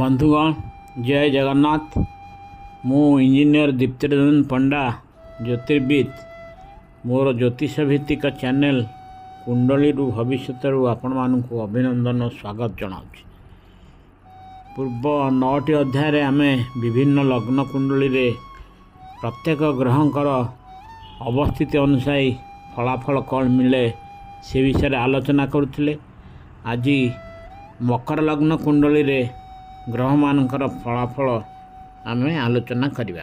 बंधुगण जय जगन्नाथ। मु इंजीनियर दीप्तिरंजन पंडा ज्योतिर्विद मोर ज्योतिष भित्तिक चैनल कुंडली भविष्य आपण मानक अभिनंदन और स्वागत जनाऊँ। पूर्व 9टी अध्याय आम विभिन्न लग्न कुंडली रे प्रत्येक ग्रहंकर अवस्थिति अनुसार फलाफल कौन मिले से विषय आलोचना करुले। आज मकर लग्न कुंडली रे ग्रह मानकर फलाफल आम आलोचना करिबा।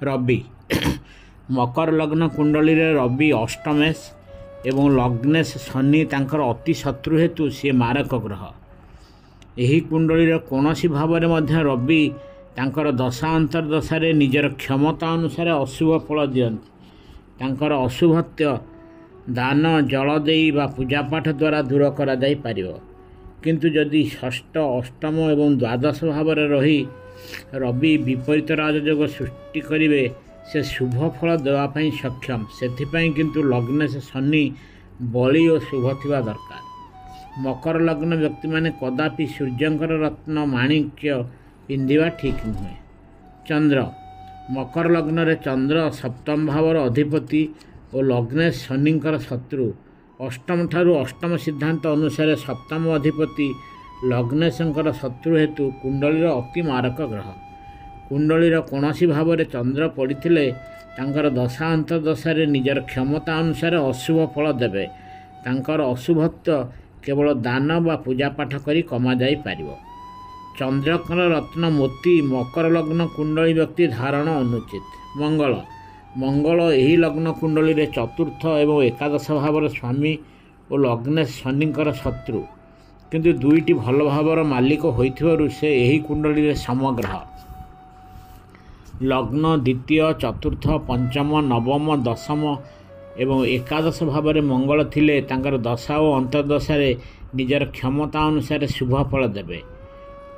रवि मकर लग्न कुंडली रे रवि अष्टमेश एवं लग्नेश शनि तांकर अति शत्रु हेतु सी मारक ग्रह। यही कुंडली रे कौनसी भाव में रवि तांकर दशा अंतर्दशा निजर क्षमता अनुसार अशुभ फल दियंती। तांकर अशुभत्व दान जल देई बा पूजापाठ द्वारा दूर करा जाई पारिबो। किंतु जदि षष्ठ अष्टम एवं द्वादश भाव रही रवि विपरीत राजयोग सृष्टि करिवे से शुभ फल देवाई सक्षम। से किंतु लग्नेश शनि बली और शुभ थिबा दरकार। मकर लग्न व्यक्ति माने कदापि सूर्यंकर रत्न माणिक्य पिंधिबा ठीक नुहे। चंद्र मकर लग्न रे चंद्र सप्तम भावर अधिपति और लग्नेश शनिंकर शत्रु। अष्टम ठारू अष्टम सिद्धांत अनुसार सप्तम अधिपति लग्नेशंकर शत्रु हेतु कुंडलीर अति मारक ग्रह। कुंडलीर कौनसी भाव में चंद्र पड़े तांकर दशा अंतर्दशा निजर क्षमता अनुसार अशुभ फल देवे। तांकर अशुभत्व केवल दान बा पूजापाठ करी कमा जाई पारिबो। चंद्रकर रत्न मोती मकर लग्न कुंडली व्यक्ति धारण अनुचित। मंगल मंगल यही लग्न कुंडली रे चतुर्थ एवं एकादश भावर स्वामी और लग्नेश शनिंकर शत्रु। किंतु दुईटी भल भावर मालिक होइथिबारु से यही कुंडली रे समग्रह। लग्न द्वितीय चतुर्थ पंचम नवम दशम एवं एकादश भाव मंगल थिले तांकर दशा और अंतर्दशा निजर क्षमता अनुसार शुभ फल देवे।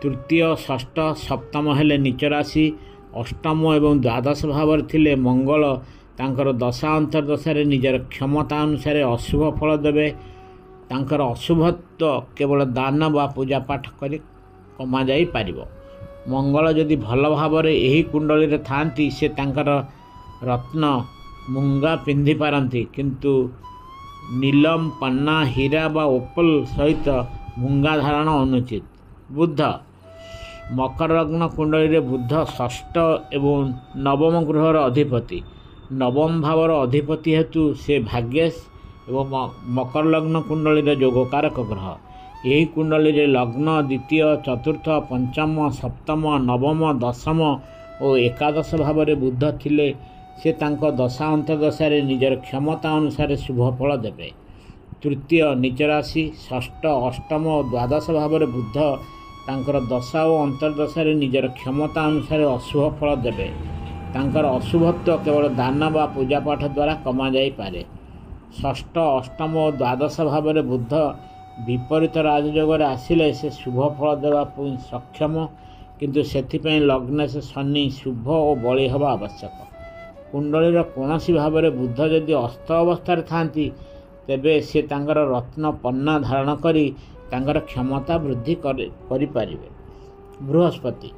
तृतीय षष्ठ सप्तम हेले नीच राशि। अष्टम एवं द्वादश भाव थिले मंगल तांकर दशा अंतर्दशा निजर क्षमता अनुसार अशुभ फल देवे। तांकर अशुभत्व केवल दान बा पूजापाठ करी कमा जाई पारिबो। मंगल जदि भल भाव यही कुंडली रे थांती से तांकर रत्न मुंगा पिंधि पारंती। किंतु नीलम पन्ना हीरा बा ओपल सहित मुंगा धारण अनुचित। बुध मकर लग्न कुंडली रे बुध षष्ठ एवं नवम गृहर अधिपति। नवम भावर अधिपति हेतु से भाग्येश एवं मकर लग्न कुंडली रे जोगकारक ग्रह। यही कुंडली रे लग्न द्वितीय चतुर्थ पंचम सप्तम नवम दशम और एकादश भाव बुध थिले से तांको दशा अंतर्दशा निजर क्षमता अनुसार शुभ फल देवे। तृतीय नीच राशि। षष्ठ अष्टम और द्वादश भाव बुध तांकर दशा और अंतर्दशा निजर क्षमता अनुसार अशुभ फल देवे। तांकर अशुभत्व केवल दान बा पूजापाठ द्वारा कमा जाई पारे। षष्ठ अष्टम और द्वादश भाव बुध विपरीत राजयोग आसिले से शुभ फल देवा सक्षम। किंतु सेथिपई लग्नेश शनि शुभ और बली हवा आवश्यक। कुंडलीर कौनसी भाव में बुध जदि अस्त अवस्था थांती तेबे से तांकर रत्न पन्ना धारण करी तांकर क्षमता वृद्धि करि पारिबे। बृहस्पति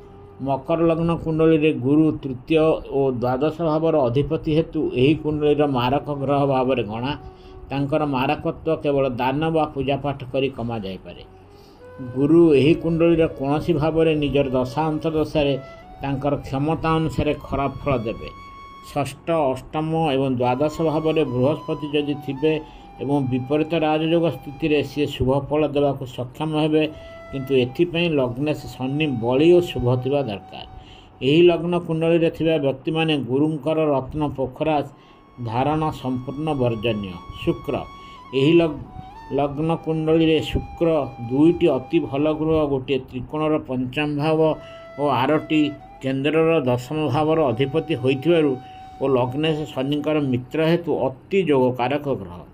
मकर लग्न कुंडली रे गुरु तृतीय और द्वादश भावर अधिपति हेतु यही कुंडलीर मारक ग्रह भाव में गणा। तांकर मारकत्व केवल दान बा पूजापाठ करी कमा जाई पारे। गुरु यही कुंडलीर कौनसी भाव में निजर दशा अंतर्दशा तांकर क्षमता अनुसार खराब फल देवे। षष्ठ अष्टम एवं द्वादश भाव में बृहस्पति जदि थिबे एवं विपरीत राजयोग स्थिति रे सी शुभ फल देवाक सक्षम हेबे। किंतु एथिपई लग्नेश शनि बली और शुभ थिबा दरकार। यही लग्न कुंडली रे थिबा व्यक्ति माने गुरुंकर रत्न पोखराज धारण संपूर्ण वर्जन्य। शुक्र यही लग्न कुंडली रे शुक्र दुईटी अति भल ग्रह गोटे त्रिकोणर पंचम भाव और आरटी केन्द्रर दशम भावर अधिपति होइथिबारु और लग्नेश शनिंकर मित्र हेतु अति जोगकारक ग्रह।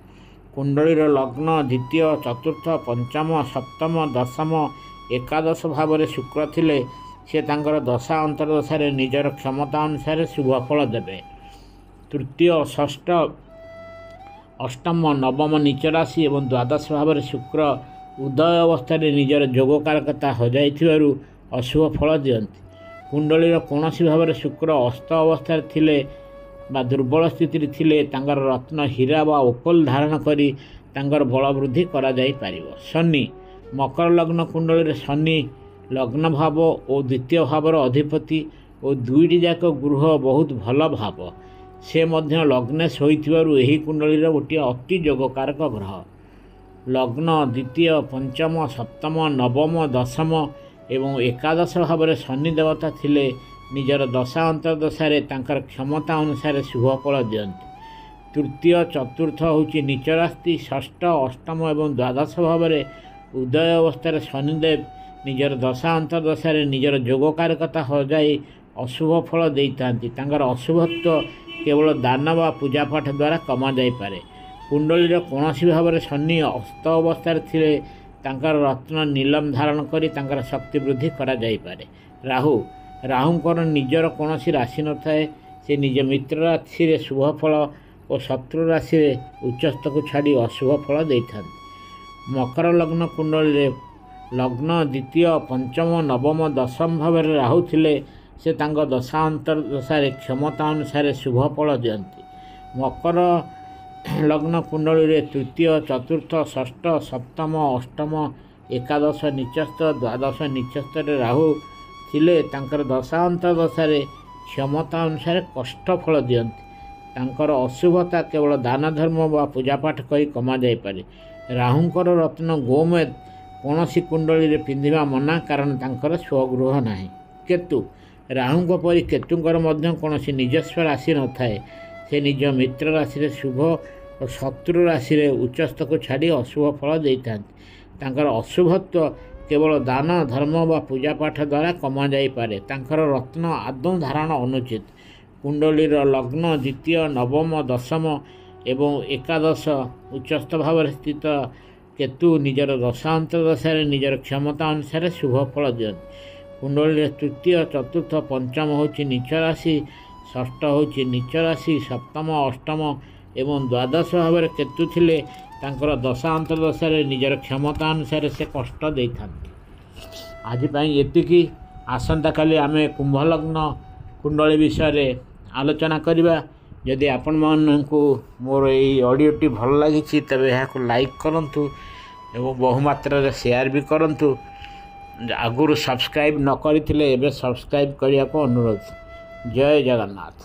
कुंडलीर लग्न द्वितीय चतुर्थ पंचम सप्तम दशम एकादश भाव में शुक्र थिले से तांकर दशा अंतर्दशा निजर क्षमता अनुसार शुभ फल देवे। तृतीय षष्ठ अष्टम नवम नीच राशि एवं द्वादश भाव में शुक्र उदय अवस्था निजर जोगकारकता हजाई ଅଶୁଭ ଫଳ ଦିଅନ୍ତି। କୁଣ୍ଡଳୀର କୌଣସି ଭାବରେ ଶୁକ୍ର ଅସ୍ତ ଅବସ୍ଥାରେ ଥିଲେ ବା ଦୁର୍ବଳ ସ୍ଥିତିରେ ଥିଲେ ତାଙ୍କର ରତ୍ନ ହୀରା ବା ଓପଲ ଧାରଣ କରି ତାଙ୍କର ବଳ ବୃଦ୍ଧି କରାଯାଇପାରିବ। ଶନି ମକର ଲଗ୍ନ କୁଣ୍ଡଳୀରେ ଶନି ଲଗ୍ନ ଭାବ ଓ ଦ୍ୱିତୀୟ ଭାବର ଅଧିପତି ଓ ଦୁଇଟି ଯାକ ଗୃହ ବହୁତ ଭଲ ଭାବ। ସେ ମଧ୍ୟ ଲଗ୍ନେ ଶୋଇଥିବାରୁ ଏହି କୁଣ୍ଡଳୀର ଗୋଟିଏ ଅତି ଯୋଗକାରକ ଗ୍ରହ। ଲଗ୍ନ ଦ୍ୱିତୀୟ ପଞ୍ଚମ ସପ୍ତମ ନବମ ଦଶମ ଏବଂ ଏକାଦଶ ଭାବରେ ଶନି ଦେବତା ଥିଲେ ନିଜର ଦଶା ଅନ୍ତର୍ଦଶାରେ ତାଙ୍କର କ୍ଷମତା ଅନୁସାରେ ଶୁଭ ଫଳ ଦିଅନ୍ତି। ତୃତୀୟ ଚତୁର୍ଥ ହେଉଛି ନୀଚ ରାଶି। ଷଷ୍ଠ ଅଷ୍ଟମ ଏବଂ ଦ୍ୱାଦଶ ଭାବରେ ଉଦୟ ଅବସ୍ଥାରେ ଶନିଦେବ ନିଜର ଦଶା ଅନ୍ତର୍ଦଶାରେ ନିଜର ଯୋଗକାରକତା ହଜାଇ ଅଶୁଭ ଫଳ ଦେଇଥାନ୍ତି। ତାଙ୍କର ଅଶୁଭତ୍ୱ କେବଳ ଦାନ ବା ପୂଜାପାଠ ଦ୍ୱାରା କମାଯାଇପାରେ। କୁଣ୍ଡଳୀର କୌଣସି ଭାବରେ ଶନି ଅସ୍ତ ଅବସ୍ଥାରେ ଥିଲେ ତାଙ୍କର ରତ୍ନ ନୀଲମ ଧାରଣ କରି ତାଙ୍କର ଶକ୍ତି ବୃଦ୍ଧି କରାଯାଇପାରେ। ରାହୁଙ୍କର ନିଜର କୌଣସି ରାଶି ନଥାଏ। ସେ ନିଜ ମିତ୍ର ରାଶିରେ ଶୁଭ ଫଳ ଓ ଶତ୍ରୁ ରାଶିରେ ଉଚ୍ଚସ୍ତକୁ ଛାଡ଼ି ଅଶୁଭ ଫଳ ଦେଇଥାନ୍ତି। ମକର ଲଗ୍ନ କୁଣ୍ଡଳୀରେ ଲଗ୍ନ ଦ୍ୱିତୀୟ ପଞ୍ଚମ ନବମ ଦଶମ ଭାବରେ ରାହୁ ଥିଲେ ସେ ତାଙ୍କ ଦଶା ଅନ୍ତର୍ଦଶାରେ କ୍ଷମତା ଅନୁସାରେ ଶୁଭ ଫଳ ଦିଅନ୍ତି। ମକର ଲଗ୍ନ କୁଣ୍ଡଳୀରେ ତୃତୀୟ ଚତୁର୍ଥ ଷଷ୍ଠ ସପ୍ତମ ଅଷ୍ଟମ ଏକାଦଶ ନିଚସ୍ତ ଦ୍ୱାଦଶ ନିଚସ୍ତରେ ରାହୁ ଥିଲେ ତାଙ୍କର ଦଶା ଅନ୍ତର୍ଦଶାରେ କ୍ଷମତା ଅନୁସାରେ କଷ୍ଟ ଫଳ ଦିଅନ୍ତି। ତାଙ୍କର ଅଶୁଭତା କେବଳ ଦାନ ଧର୍ମ ବା ପୂଜାପାଠ କରି କମାଯାଇପାରେ। ରାହୁଙ୍କର ରତ୍ନ ଗୋମେଦ କୌଣସି କୁଣ୍ଡଳୀରେ ପିନ୍ଧିବା ମନା, କାରଣ ତାଙ୍କର ସ୍ୱଗୃହ ନାହିଁ। କେତୁ ରାହୁଙ୍କ ପରି କେତୁଙ୍କର ମଧ୍ୟ କୌଣସି ନିଜସ୍ୱ ରାଶି ନଥାଏ। ସେ ନିଜ ମିତ୍ର ରାଶିରେ ଶୁଭ ଓ ଶତ୍ରୁ ରାଶିରେ ଉଚ୍ଚସ୍ତକୁ ଛାଡ଼ି ଅଶୁଭ ଫଳ ଦେଇଥାନ୍ତି। ତାଙ୍କର ଅଶୁଭତ୍ୱ କେବଳ ଦାନ ଧର୍ମ ବା ପୂଜାପାଠ ଦ୍ୱାରା କମାଯାଇପାରେ। ତାଙ୍କର ରତ୍ନ ଆଦୌ ଧାରଣ ଅନୁଚିତ। କୁଣ୍ଡଳୀର ଲଗ୍ନ ଦ୍ୱିତୀୟ ନବମ ଦଶମ ଏବଂ ଏକାଦଶ ଉଚ୍ଚସ୍ତ ଭାବରେ ସ୍ଥିତ କେତୁ ନିଜର ଦଶା ଅନ୍ତର୍ଦଶାରେ ନିଜର କ୍ଷମତା ଅନୁସାରେ ଶୁଭ ଫଳ ଦିଅନ୍ତି। କୁଣ୍ଡଳୀରେ ତୃତୀୟ ଚତୁର୍ଥ ପଞ୍ଚମ ହେଉଛି ନୀଚ ରାଶି, ଷଷ୍ଠ ହେଉଛି ନୀଚ ରାଶି, ସପ୍ତମ ଅଷ୍ଟମ ଏବଂ ଦ୍ୱାଦଶ ଭାବରେ କେତୁ ଥିଲେ ତାଙ୍କର ଦଶା ଅନ୍ତର୍ଦଶାରେ ନିଜର କ୍ଷମତା ଅନୁସାରେ ସେ କଷ୍ଟ ଦେଇଥାନ୍ତି। ଆଜି ପାଇଁ ଏତିକି। ଆସନ୍ତାକାଲି ଆମେ କୁମ୍ଭ ଲଗ୍ନ କୁଣ୍ଡଳୀ ବିଷୟରେ ଆଲୋଚନା କରିବା। ଯଦି ଆପଣମାନଙ୍କୁ ମୋର ଏହି ଅଡ଼ିଓଟି ଭଲ ଲାଗିଛି ତେବେ ଏହାକୁ ଲାଇକ୍ କରନ୍ତୁ ଏବଂ ବହୁମାତ୍ରାରେ ସେୟାର ବି କରନ୍ତୁ। ଆଗରୁ ସବସ୍କ୍ରାଇବ୍ ନ କରିଥିଲେ ଏବେ ସବସ୍କ୍ରାଇବ୍ କରିବାକୁ ଅନୁରୋଧ। ଜୟ ଜଗନ୍ନାଥ।